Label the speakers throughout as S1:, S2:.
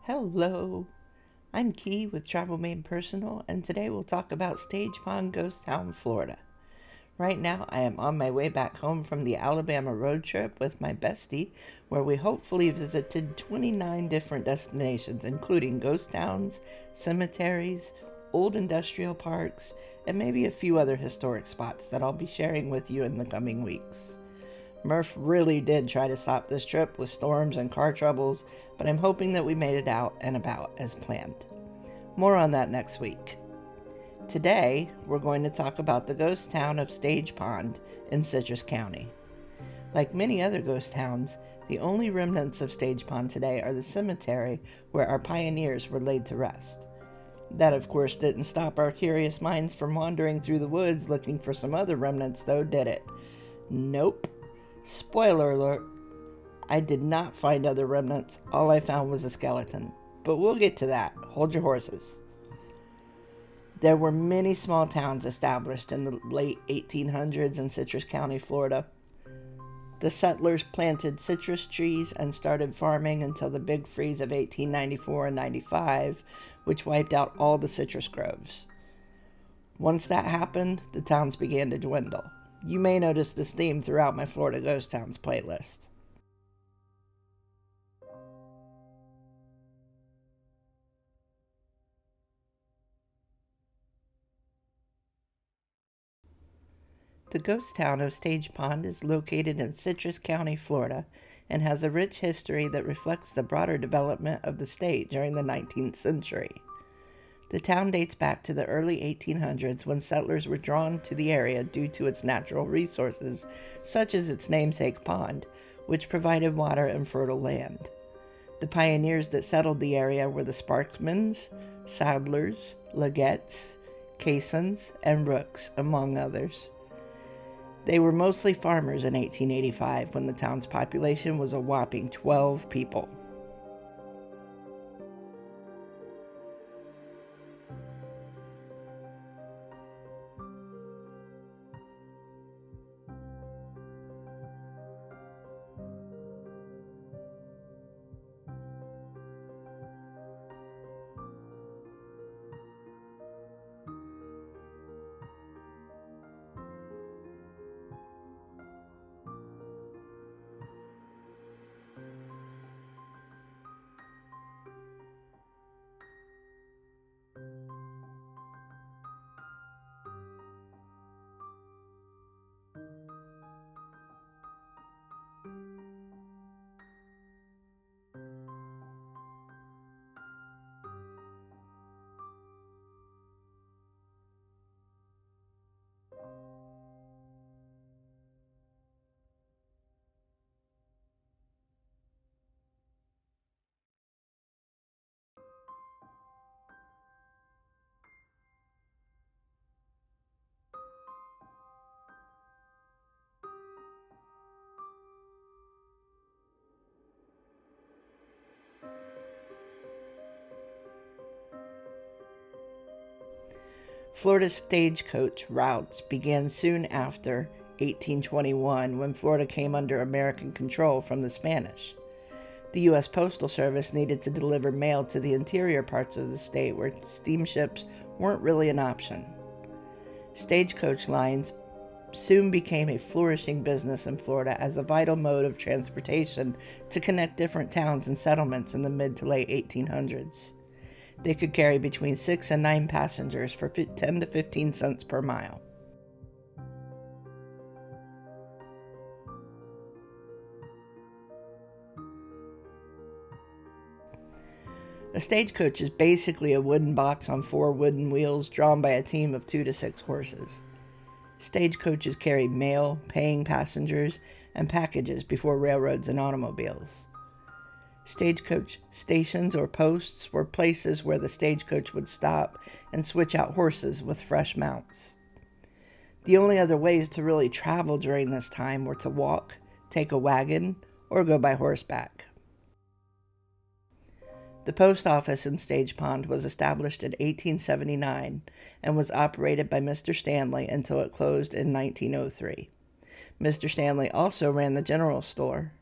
S1: Hello, I'm Key with Travel Made Personal, and today we'll talk about Stage Pond Ghost Town, Florida. Right now, I am on my way back home from the Alabama road trip with my bestie, where we hopefully visited 29 different destinations, including ghost towns, cemeteries, old industrial parks, and maybe a few other historic spots that I'll be sharing with you in the coming weeks. Murph really did try to stop this trip with storms and car troubles, but I'm hoping that we made it out and about as planned. More on that next week. Today, we're going to talk about the ghost town of Stage Pond in Citrus County. Like many other ghost towns, the only remnants of Stage Pond today are the cemetery where our pioneers were laid to rest. That, of course, didn't stop our curious minds from wandering through the woods looking for some other remnants, though, did it? Nope. Spoiler alert, I did not find other remnants. All I found was a skeleton. But we'll get to that. Hold your horses. There were many small towns established in the late 1800s in Citrus County, Florida. The settlers planted citrus trees and started farming until the big freeze of 1894 and 95, which wiped out all the citrus groves. Once that happened, the towns began to dwindle. You may notice this theme throughout my Florida Ghost Towns playlist. The ghost town of Stage Pond is located in Citrus County, Florida, and has a rich history that reflects the broader development of the state during the 19th century. The town dates back to the early 1800s when settlers were drawn to the area due to its natural resources, such as its namesake pond, which provided water and fertile land. The pioneers that settled the area were the Sparkmans, Sadlers, Leggettes, Casons, and Rooks, among others. They were mostly farmers in 1885 when the town's population was a whopping 12 people. Florida's stagecoach routes began soon after 1821 when Florida came under American control from the Spanish. The U.S. Postal Service needed to deliver mail to the interior parts of the state where steamships weren't really an option. Stagecoach lines soon became a flourishing business in Florida as a vital mode of transportation to connect different towns and settlements in the mid to late 1800s. They could carry between 6 and 9 passengers for 10 to 15 cents per mile. A stagecoach is basically a wooden box on 4 wooden wheels drawn by a team of 2 to 6 horses. Stagecoaches carried mail, paying passengers, and packages before railroads and automobiles. Stagecoach stations or posts were places where the stagecoach would stop and switch out horses with fresh mounts. The only other ways to really travel during this time were to walk, take a wagon, or go by horseback. The post office in Stage Pond was established in 1879 and was operated by Mr. Stanley until it closed in 1903. Mr. Stanley also ran the general store.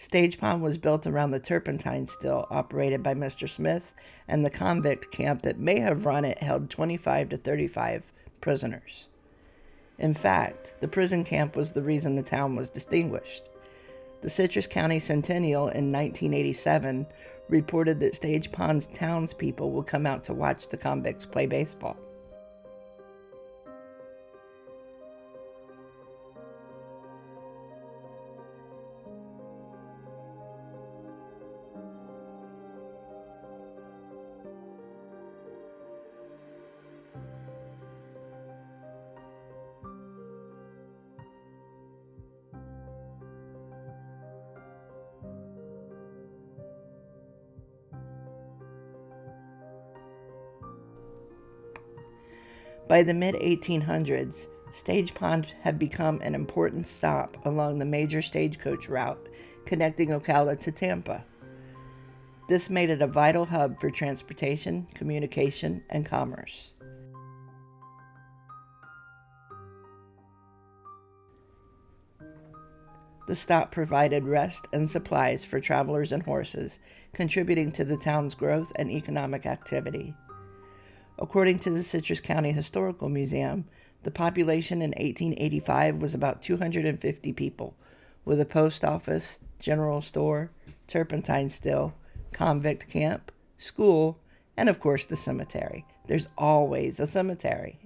S1: Stage Pond was built around the turpentine still operated by Mr. Smith, and the convict camp that may have run it held 25 to 35 prisoners. In fact, the prison camp was the reason the town was distinguished. The Citrus County Centennial in 1987 reported that Stage Pond's townspeople would come out to watch the convicts play baseball. By the mid-1800s, Stage Pond had become an important stop along the major stagecoach route connecting Ocala to Tampa. This made it a vital hub for transportation, communication, and commerce. The stop provided rest and supplies for travelers and horses, contributing to the town's growth and economic activity. According to the Citrus County Historical Museum, the population in 1885 was about 250 people, with a post office, general store, turpentine still, convict camp, school, and of course the cemetery. There's always a cemetery.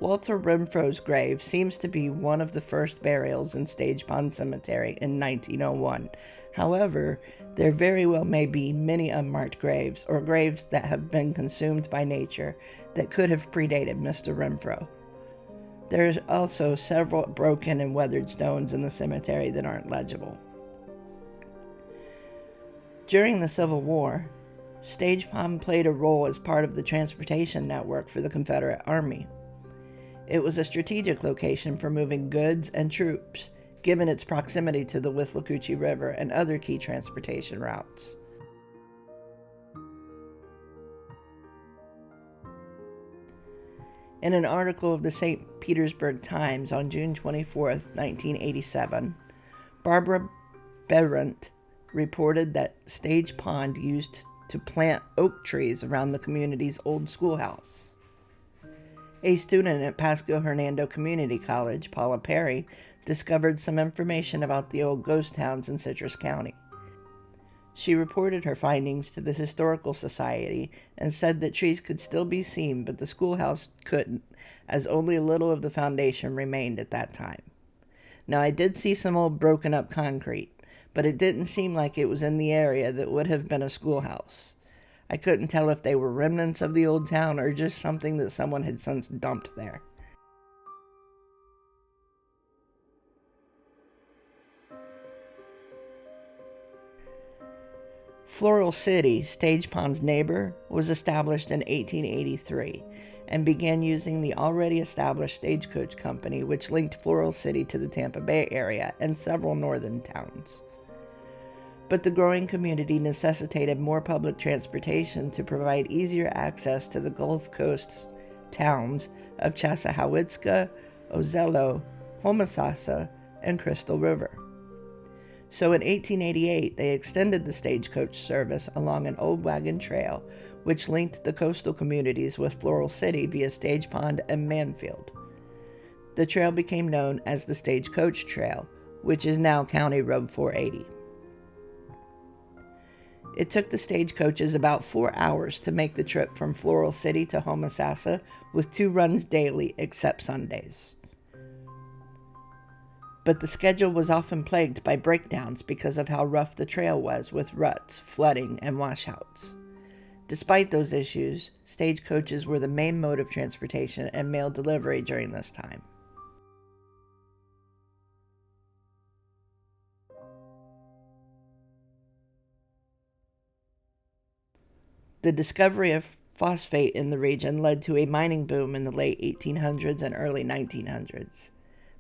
S1: Walter Renfro's grave seems to be one of the first burials in Stage Pond Cemetery in 1901. However, there very well may be many unmarked graves, or graves that have been consumed by nature, that could have predated Mr. Renfro. There are also several broken and weathered stones in the cemetery that aren't legible. During the Civil War, Stage Pond played a role as part of the transportation network for the Confederate Army. It was a strategic location for moving goods and troops, given its proximity to the Withlacoochee River and other key transportation routes. In an article of the St. Petersburg Times on June 24, 1987, Barbara Berendt reported that Stage Pond used to plant oak trees around the community's old schoolhouse. A student at Pasco Hernando Community College, Paula Perry, discovered some information about the old ghost towns in Citrus County. She reported her findings to the Historical Society and said that trees could still be seen, but the schoolhouse couldn't, as only a little of the foundation remained at that time. Now, I did see some old broken up concrete, but it didn't seem like it was in the area that would have been a schoolhouse. I couldn't tell if they were remnants of the old town or just something that someone had since dumped there. Floral City, Stage Pond's neighbor, was established in 1883 and began using the already established stagecoach company, which linked Floral City to the Tampa Bay area and several northern towns. But the growing community necessitated more public transportation to provide easier access to the Gulf Coast towns of Chassahowitzka, Ozello, Homosassa, and Crystal River. So in 1888, they extended the stagecoach service along an old wagon trail, which linked the coastal communities with Floral City via Stage Pond and Manfield. The trail became known as the Stagecoach Trail, which is now County Road 480. It took the stagecoaches about 4 hours to make the trip from Floral City to Homosassa, with 2 runs daily except Sundays. But the schedule was often plagued by breakdowns because of how rough the trail was, with ruts, flooding, and washouts. Despite those issues, stagecoaches were the main mode of transportation and mail delivery during this time. The discovery of phosphate in the region led to a mining boom in the late 1800s and early 1900s.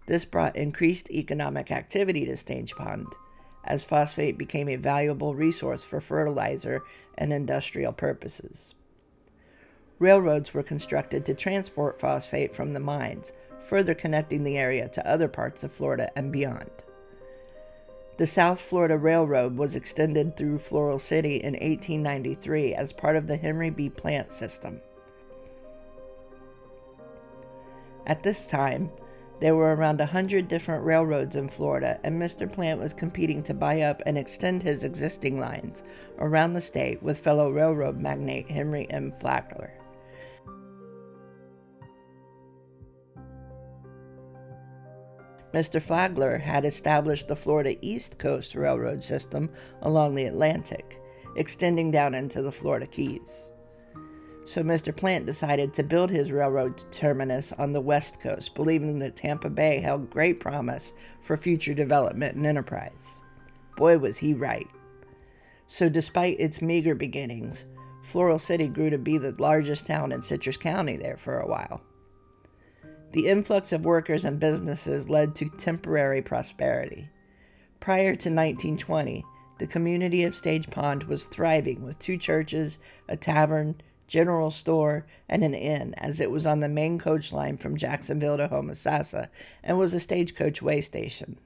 S1: This brought increased economic activity to Stage Pond, as phosphate became a valuable resource for fertilizer and industrial purposes. Railroads were constructed to transport phosphate from the mines, further connecting the area to other parts of Florida and beyond. The South Florida Railroad was extended through Floral City in 1893 as part of the Henry B. Plant system. At this time, there were around 100 different railroads in Florida, and Mr. Plant was competing to buy up and extend his existing lines around the state with fellow railroad magnate Henry M. Flagler. Mr. Flagler had established the Florida East Coast Railroad system along the Atlantic, extending down into the Florida Keys. So Mr. Plant decided to build his railroad terminus on the West Coast, believing that Tampa Bay held great promise for future development and enterprise. Boy, was he right. So despite its meager beginnings, Floral City grew to be the largest town in Citrus County there for a while. The influx of workers and businesses led to temporary prosperity. Prior to 1920, the community of Stage Pond was thriving with 2 churches, a tavern, general store, and an inn, as it was on the main coach line from Jacksonville to Homosassa and was a stagecoach way station.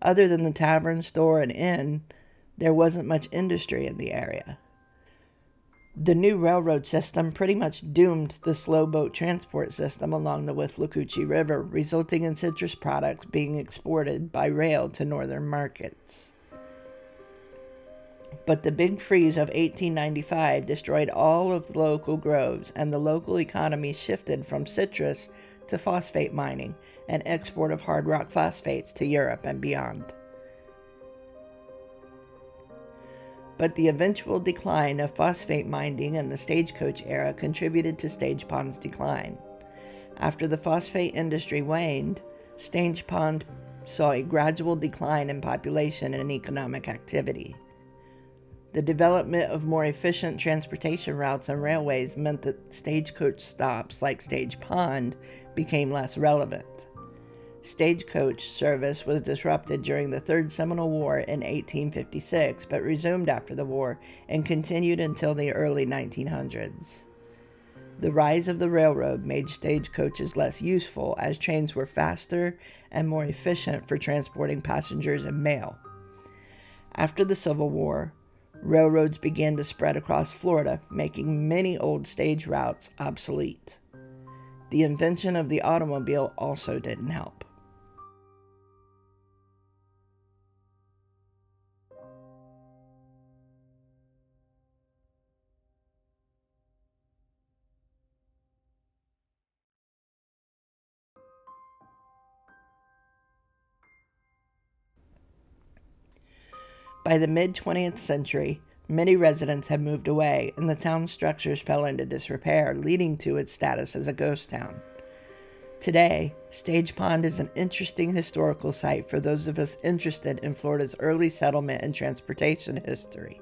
S1: Other than the tavern, store, and inn, there wasn't much industry in the area. The new railroad system pretty much doomed the slow boat transport system along the Withlacoochee River, resulting in citrus products being exported by rail to northern markets. But the big freeze of 1895 destroyed all of the local groves, and the local economy shifted from citrus to phosphate mining and export of hard rock phosphates to Europe and beyond. But the eventual decline of phosphate mining in the stagecoach era contributed to Stage Pond's decline. After the phosphate industry waned, Stage Pond saw a gradual decline in population and economic activity. The development of more efficient transportation routes and railways meant that stagecoach stops like Stage Pond became less relevant. Stagecoach service was disrupted during the Third Seminole War in 1856, but resumed after the war and continued until the early 1900s. The rise of the railroad made stagecoaches less useful, as trains were faster and more efficient for transporting passengers and mail. After the Civil War, railroads began to spread across Florida, making many old stage routes obsolete. The invention of the automobile also didn't help. By the mid-20th century, many residents had moved away, and the town's structures fell into disrepair, leading to its status as a ghost town. Today, Stage Pond is an interesting historical site for those of us interested in Florida's early settlement and transportation history.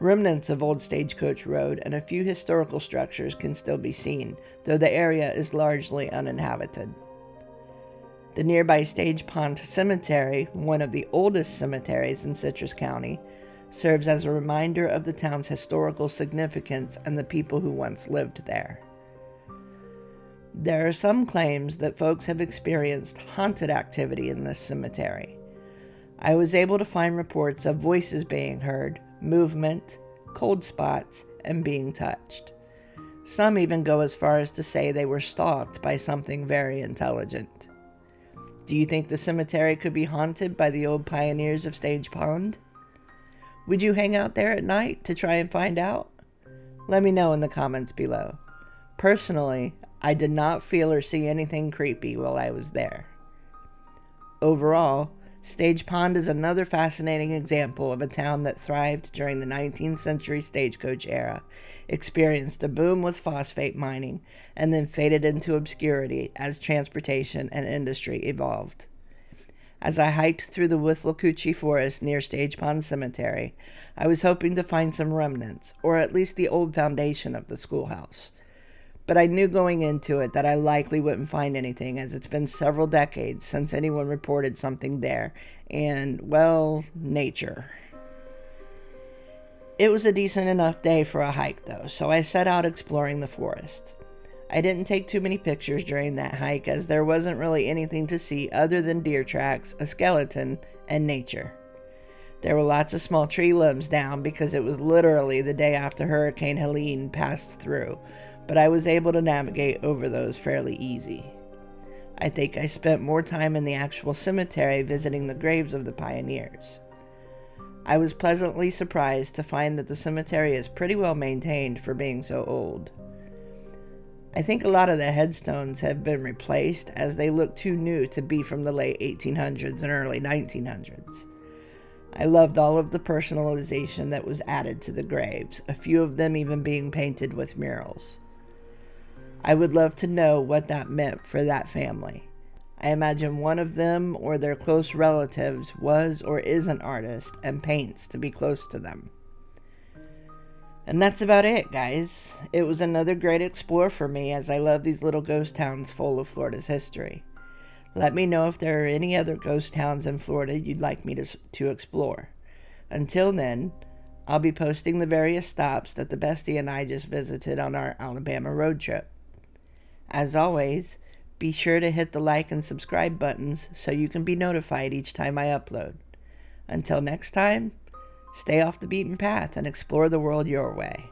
S1: Remnants of old Stagecoach Road and a few historical structures can still be seen, though the area is largely uninhabited. The nearby Stage Pond Cemetery, one of the oldest cemeteries in Citrus County, serves as a reminder of the town's historical significance and the people who once lived there. There are some claims that folks have experienced haunted activity in this cemetery. I was able to find reports of voices being heard, movement, cold spots, and being touched. Some even go as far as to say they were stalked by something very intelligent. Do you think the cemetery could be haunted by the old pioneers of Stage Pond? Would you hang out there at night to try and find out? Let me know in the comments below. Personally, I did not feel or see anything creepy while I was there. Overall, Stage Pond is another fascinating example of a town that thrived during the 19th century stagecoach era, experienced a boom with phosphate mining, and then faded into obscurity as transportation and industry evolved. As I hiked through the Withlacoochee Forest near Stage Pond Cemetery, I was hoping to find some remnants, or at least the old foundation of the schoolhouse. but I knew going into it that I likely wouldn't find anything, as it's been several decades since anyone reported something there, and, well, nature. It was a decent enough day for a hike, though, so I set out exploring the forest. I didn't take too many pictures during that hike, as there wasn't really anything to see other than deer tracks, a skeleton, and nature. There were lots of small tree limbs down because it was literally the day after Hurricane Helene passed through, but I was able to navigate over those fairly easy. I think I spent more time in the actual cemetery visiting the graves of the pioneers. I was pleasantly surprised to find that the cemetery is pretty well maintained for being so old. I think a lot of the headstones have been replaced, as they look too new to be from the late 1800s and early 1900s. I loved all of the personalization that was added to the graves, a few of them even being painted with murals. I would love to know what that meant for that family. I imagine one of them or their close relatives was or is an artist and paints to be close to them. And that's about it, guys. It was another great explore for me, as I love these little ghost towns full of Florida's history. Let me know if there are any other ghost towns in Florida you'd like me to explore. Until then, I'll be posting the various stops that the bestie and I just visited on our Alabama road trip. As always, be sure to hit the like and subscribe buttons so you can be notified each time I upload. Until next time, stay off the beaten path and explore the world your way.